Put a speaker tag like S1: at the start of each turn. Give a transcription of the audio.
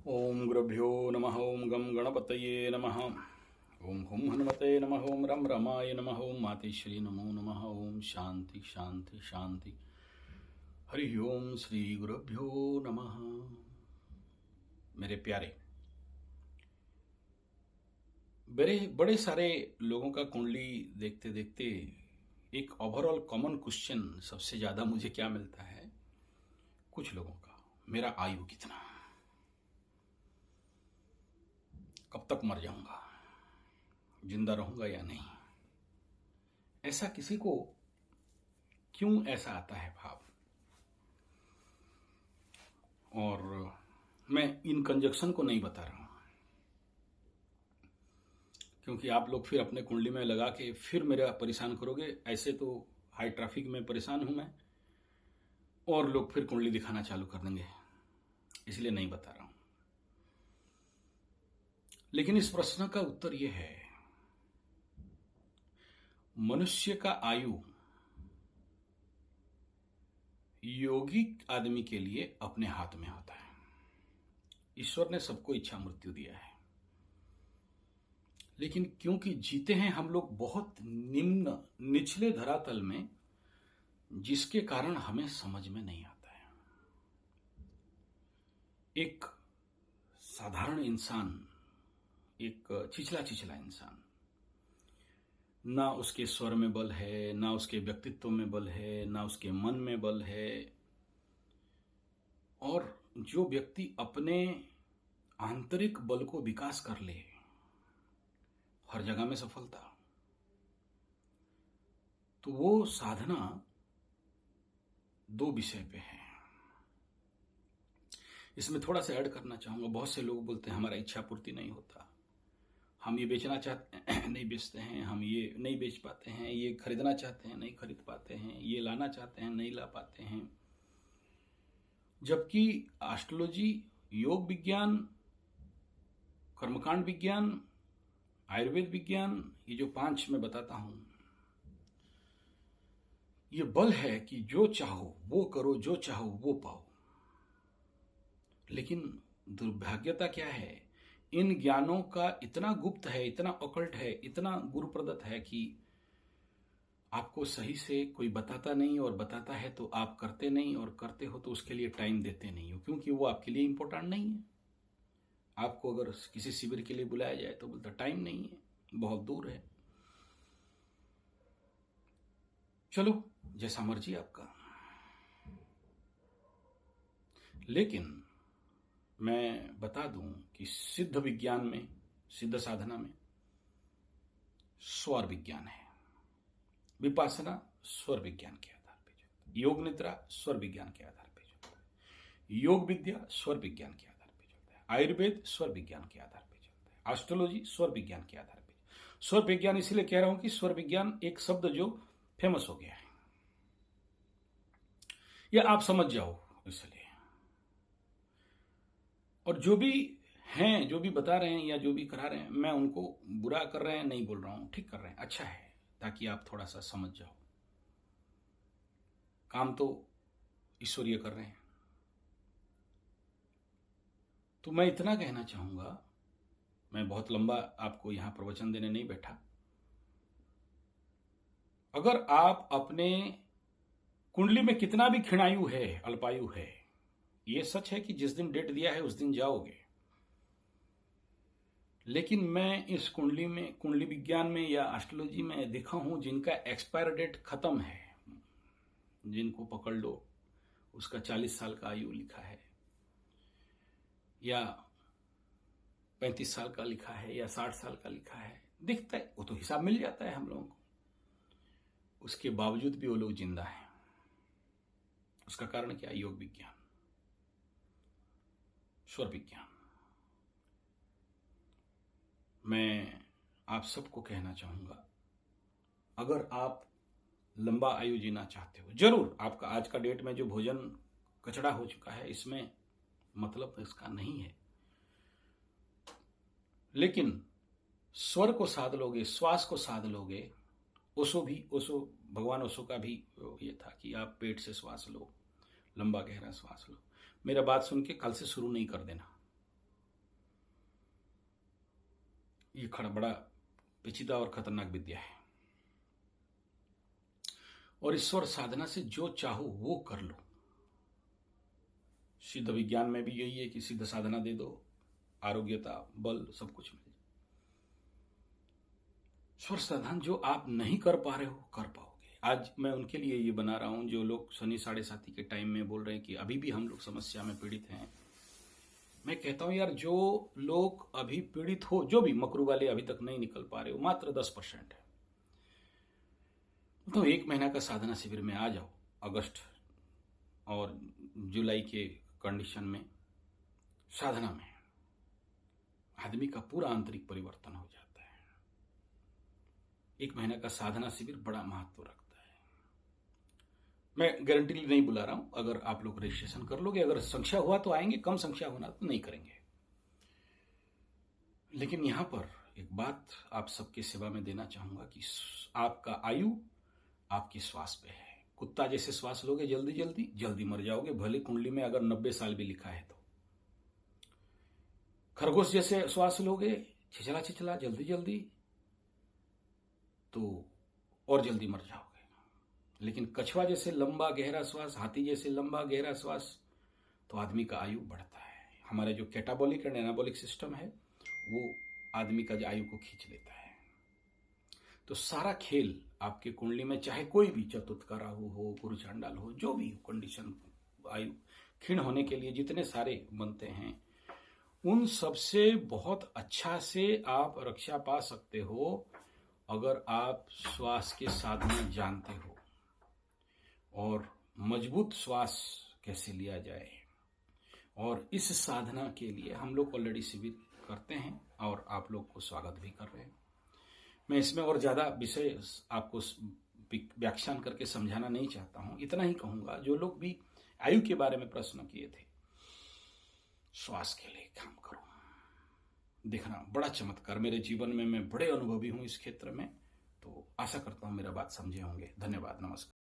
S1: ओम गुरुभ्यो नमः। ओम गम गणपतये नमः। ओम हुम हनुमते नमः। ओम रम रमाय नमः। ओम मातेश्वरी नमो नमः। ओम शांति शांति शांति। हरि ओम श्री गुरुभ्यो नमः। मेरे प्यारे, बड़े बड़े सारे लोगों का कुंडली देखते देखते एक ओवरऑल कॉमन क्वेश्चन सबसे ज्यादा मुझे क्या मिलता है, कुछ लोगों का, मेरा आयु कितना, कब तक मर जाऊंगा, जिंदा रहूंगा या नहीं। ऐसा किसी को क्यों ऐसा आता है भाव। और मैं इन कंजक्शन को नहीं बता रहा हूं, क्योंकि आप लोग फिर अपने कुंडली में लगा के फिर मेरा परेशान करोगे। ऐसे तो हाई ट्रैफिक में परेशान हूं मैं, और लोग फिर कुंडली दिखाना चालू कर देंगे, इसलिए नहीं बता रहा हूं। लेकिन इस प्रश्न का उत्तर यह है, मनुष्य का आयु योगिक आदमी के लिए अपने हाथ में होता है। ईश्वर ने सबको इच्छा मृत्यु दिया है, लेकिन क्योंकि जीते हैं हम लोग बहुत निम्न निचले धरातल में, जिसके कारण हमें समझ में नहीं आता है। एक साधारण इंसान, एक चिचला चिचला इंसान, ना उसके स्वर में बल है, ना उसके व्यक्तित्व में बल है, ना उसके मन में बल है। और जो व्यक्ति अपने आंतरिक बल को विकास कर ले, हर जगह में सफलता, तो वो साधना दो विषय पे है। इसमें थोड़ा सा ऐड करना चाहूंगा। बहुत से लोग बोलते हैं हमारा इच्छा पूर्ति नहीं होता, हम ये बेचना चाहते हैं नहीं बेचते हैं, हम ये नहीं बेच पाते हैं, ये खरीदना चाहते हैं नहीं खरीद पाते हैं, ये लाना चाहते हैं नहीं ला पाते हैं। जबकि एस्ट्रोलॉजी, योग विज्ञान, कर्मकांड विज्ञान, आयुर्वेद विज्ञान, ये जो 5 मैं बताता हूं, ये बल है कि जो चाहो वो करो, जो चाहो वो पाओ। लेकिन दुर्भाग्यता क्या है, इन ज्ञानों का इतना गुप्त है, इतना ऑकल्ट है, इतना गुरु प्रदत्त है कि आपको सही से कोई बताता नहीं, और बताता है तो आप करते नहीं, और करते हो तो उसके लिए टाइम देते नहीं हो, क्योंकि वो आपके लिए इंपॉर्टेंट नहीं है। आपको अगर किसी शिविर के लिए बुलाया जाए तो बोलता टाइम नहीं है, बहुत दूर है। चलो जैसा मर्जी आपका। लेकिन मैं बता दूं कि सिद्ध विज्ञान में, सिद्ध साधना में स्वर विज्ञान है। विपासना स्वर विज्ञान के आधार पर चलता है, योग निद्रा स्वर विज्ञान के आधार पर चलता है, योग विद्या स्वर विज्ञान के आधार पर चलता है, आयुर्वेद स्वर विज्ञान के आधार पर चलता है, एस्ट्रोलॉजी स्वर विज्ञान के आधार पर। स्वर विज्ञान इसलिए कह रहा हूं कि स्वर विज्ञान एक शब्द जो फेमस हो गया है, या आप समझ जाओ इसलिए। और जो भी हैं, जो भी बता रहे हैं या जो भी करा रहे हैं, मैं उनको बुरा कर रहे हैं नहीं बोल रहा हूं, ठीक कर रहे हैं, अच्छा है, ताकि आप थोड़ा सा समझ जाओ। काम तो ईश्वरीय कर रहे हैं। तो मैं इतना कहना चाहूंगा, मैं बहुत लंबा आपको यहां प्रवचन देने नहीं बैठा। अगर आप अपने कुंडली में कितना भी क्षीणायु है, अल्पायु है, यह सच है कि जिस दिन डेट दिया है उस दिन जाओगे। लेकिन मैं इस कुंडली में, कुंडली विज्ञान में या एस्ट्रोलॉजी में देखा हूं जिनका एक्सपायर डेट खत्म है, जिनको पकड़ लो उसका 40 साल का आयु लिखा है, या 35 साल का लिखा है, या 60 साल का लिखा है, दिखता है, वो तो हिसाब मिल जाता है हम लोगों को। उसके बावजूद भी वो लोग जिंदा हैं। उसका कारण क्या? योग विज्ञान, स्वर विज्ञान। मैं आप सबको कहना चाहूंगा, अगर आप लंबा आयु जीना चाहते हो, जरूर आपका आज का डेट में जो भोजन कचड़ा हो चुका है, इसमें मतलब इसका नहीं है, लेकिन स्वर को साध लोगे, श्वास को साध लोगे। ओशो भगवान ओशो का भी ये था कि आप पेट से श्वास लो, लंबा गहरा श्वास लो। मेरा बात सुन के कल से शुरू नहीं कर देना, ये बड़ा पेचीदा और खतरनाक विद्या है। और ईश्वर साधना से जो चाहो वो कर लो। सिद्ध विज्ञान में भी यही है कि सिद्ध साधना दे दो, आरोग्यता, बल, सब कुछ मिल जाए। ईश्वर साधन जो आप नहीं कर पा रहे हो, कर पाओगे। आज मैं उनके लिए ये बना रहा हूं जो लोग शनि 7:30 के टाइम में बोल रहे हैं कि अभी भी हम लोग समस्या में पीड़ित हैं। मैं कहता हूं यार, जो लोग अभी पीड़ित हो, जो भी मकरू वाले अभी तक नहीं निकल पा रहे हो, मात्र 10% है, तो 1 महीना का साधना शिविर में आ जाओ। अगस्त और जुलाई के कंडीशन में साधना में आदमी का पूरा आंतरिक परिवर्तन हो जाता है। 1 महीना का साधना शिविर बड़ा महत्व रखता है। मैं गारंटी नहीं बुला रहा हूं, अगर आप लोग रजिस्ट्रेशन कर लोगे, अगर संख्या हुआ तो आएंगे, कम संख्या होना तो नहीं करेंगे। लेकिन यहां पर एक बात आप सबके सेवा में देना चाहूंगा कि आपका आयु आपके श्वास पे है। कुत्ता जैसे श्वास लोगे जल्दी जल्दी जल्दी मर जाओगे, भले कुंडली में अगर 90 साल भी लिखा है तो। खरगोश जैसे श्वास लोगे छिछला छिछला जल्दी जल्दी तो और जल्दी मर जाओगे। लेकिन कछुआ जैसे लंबा गहरा श्वास, हाथी जैसे लंबा गहरा श्वास, तो आदमी का आयु बढ़ता है। हमारे जो कैटाबॉलिक एंड एनाबॉलिक सिस्टम है वो आदमी का आयु को खींच लेता है। तो सारा खेल आपके कुंडली में, चाहे कोई भी चतुर्थ का राहु हो, गुरु चांडाल हो, जो भी कंडीशन आयु क्षीण होने के लिए जितने सारे बनते हैं, उन सबसे बहुत अच्छा से आप रक्षा पा सकते हो अगर आप श्वास के साधना जानते हो और मजबूत श्वास कैसे लिया जाए। और इस साधना के लिए हम लोग ऑलरेडी शिविर करते हैं और आप लोग को स्वागत भी कर रहे हैं। मैं इसमें और ज्यादा विषय आपको व्याख्यान करके समझाना नहीं चाहता हूं। इतना ही कहूंगा, जो लोग भी आयु के बारे में प्रश्न किए थे, श्वास के लिए काम करो, देखना बड़ा चमत्कार। मेरे जीवन में मैं बड़े अनुभवी हूं इस क्षेत्र में, तो आशा करता हूं मेरा बात समझे होंगे। धन्यवाद, नमस्कार।